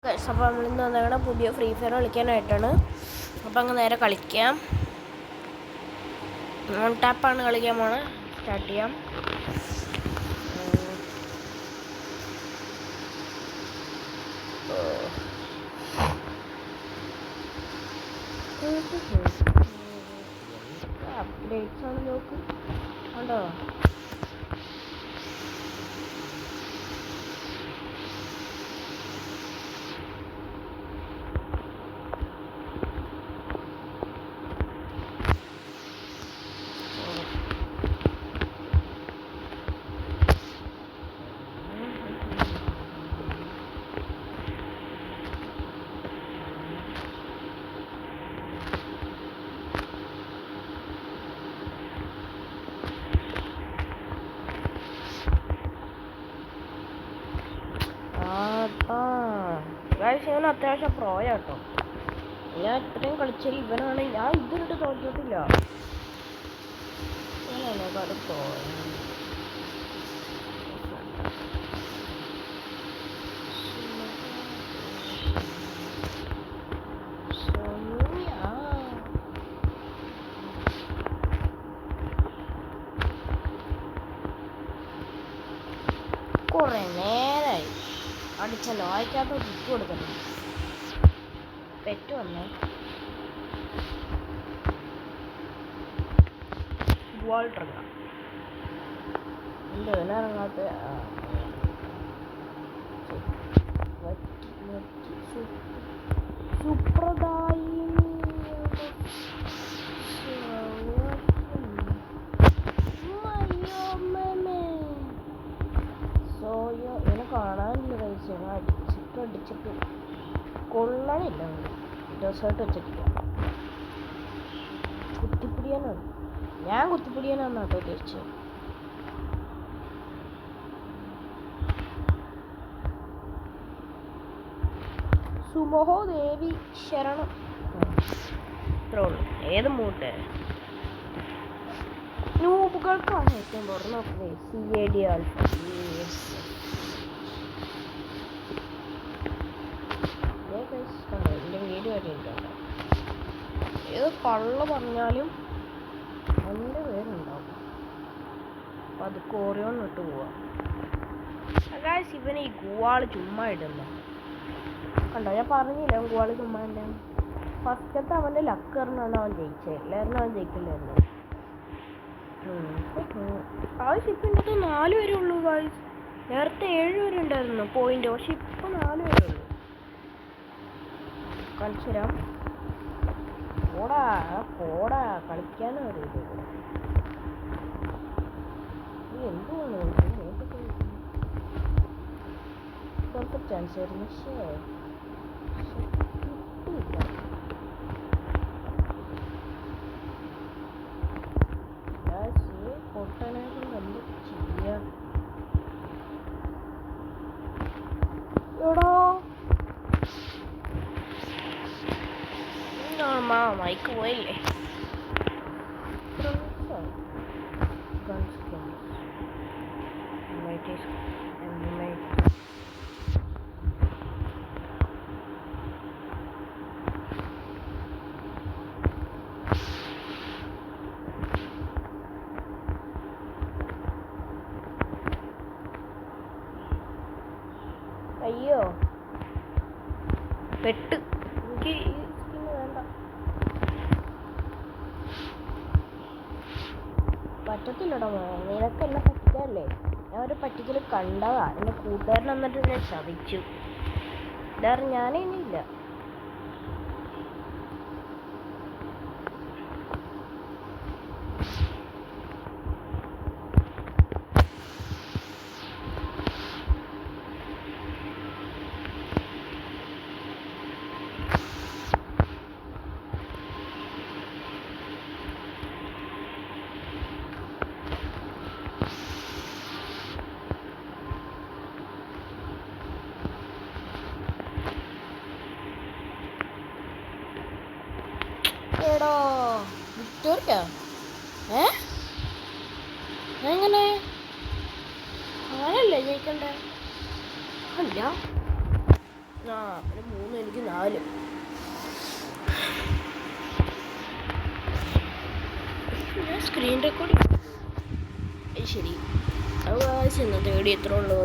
അപ്പോൾ നമ്മളിന്ന് വന്നേക്കണ പുതിയ ഫ്രീ ഫയർ കളിക്കാനായിട്ടാണ്. അപ്പോൾ അങ്ങ് നേരെ കളിക്കാം. ഓൺ ടാപ്പാണ് കളിക്കാൻ പോണേ. സ്റ്റാർട്ട് ചെയ്യാം. അപ്ഡേറ്റ്സ് ആണ് നോക്ക് ഉണ്ടോ. ഇവൻ അത്യാവശ്യം പ്രോയാട്ടോ. ഞാൻ ഇത്രയും കളിച്ചാൽ ഇവനാണ്. ഞാൻ ഇതിലിട്ട് തോറ്റിട്ടില്ല. അത് പ്രോയ കുറെ നേരായി അടിച്ചല്ലോ. വായിക്കാത്ത ബുക്ക് കൊടുക്കണം. പെറ്റ് വന്നേ. വാൾട്ടറ എന്താ ഇറങ്ങാത്ത. സുപ്രദായിനി സോയോ ഇവനെ കാണാനില്ല. കഴിച്ചു അടിച്ചിട്ട് കൊള്ളണില്ല. ഡെസേർട്ട് വെച്ചിട്ടില്ല. കുത്തിപ്പിടിയാനാണ്. ഞാൻ കുത്തിപ്പിടിയാനാണ് കേട്ടോ ഉദ്ദേശിച്ചത്. സുമോഹോ ദേവി ശരണം. ഇത്രേ ഉള്ളൂ. ഏത് മൂട്ട് നൂബുകൾക്കാണ് ഏറ്റവും തുറന്നത്. CAD alpha. എൻ്റെ വീഡിയോ ആയിട്ടുണ്ടോ. ഏത് കള്ള പറഞ്ഞാലും എൻ്റെ പേരുണ്ടാവും. അപ്പം അത് കോറിയോന്ന് ഇട്ട് പോവാം. ഗായ്സ് ഇവന് ഈ ഗുവാള് ചുമ്മാ ഇടുന്ന കണ്ടോ. ഞാൻ പറഞ്ഞില്ല ഗുവാള് ചുമ്മാ എൻ്റെ ഫസ്റ്റത്തെ അവൻ്റെ ലക്കറിനാണ് അവൻ ജയിച്ചത്. എല്ലാവരും അവൻ ജയിക്കില്ലായിരുന്നു. ഗായ്സ് ഇപ്പം എൻ്റെ 4 വരെ ഉള്ളൂ. ഗായ്സ് നേരത്തെ 7 വരെ ഉണ്ടായിരുന്നു പോയിന്റ്. പക്ഷെ ഇപ്പം 4 വരെ ഉള്ളൂ. കളിച്ചു തരാം. പോടാ കളിക്കാനും അറിയില്ല. നീ എന്തുകൊണ്ട് പെർഫെക്റ്റ് ചാൻസ് ആയിരുന്നു. പൊട്ടനായിട്ട് എന്ത് ചെയ്യാ. എടോ മൈക്ക് പോയില്ലേ. അയ്യോ പെട്ട്. എനിക്ക് ഈ സ്കിന്ന് വേണ്ട. പറ്റത്തില്ലടോ. നിനക്ക് എന്നെ പറ്റിക്കല്ലേ. ഞാൻ ഒരു പറ്റിക്കൽ കണ്ടതാ. എൻ്റെ കൂട്ടുകാരൻ എന്നിട്ട് എന്നെ ചതിച്ചു. ഇതാറ് ഞാനില്ല. എടോ വിക്ടോറിയ എങ്ങനെ അങ്ങനല്ലേ ജയിക്കണ്ടേ. അല്ല ആ അവന് 3 എനിക്ക് 4. ഞാൻ സ്ക്രീൻ റെക്കോർഡ് ശരി. അത് ഇന്നത്തെ വീഡിയോ ഇത്രേ ഉള്ളൂ.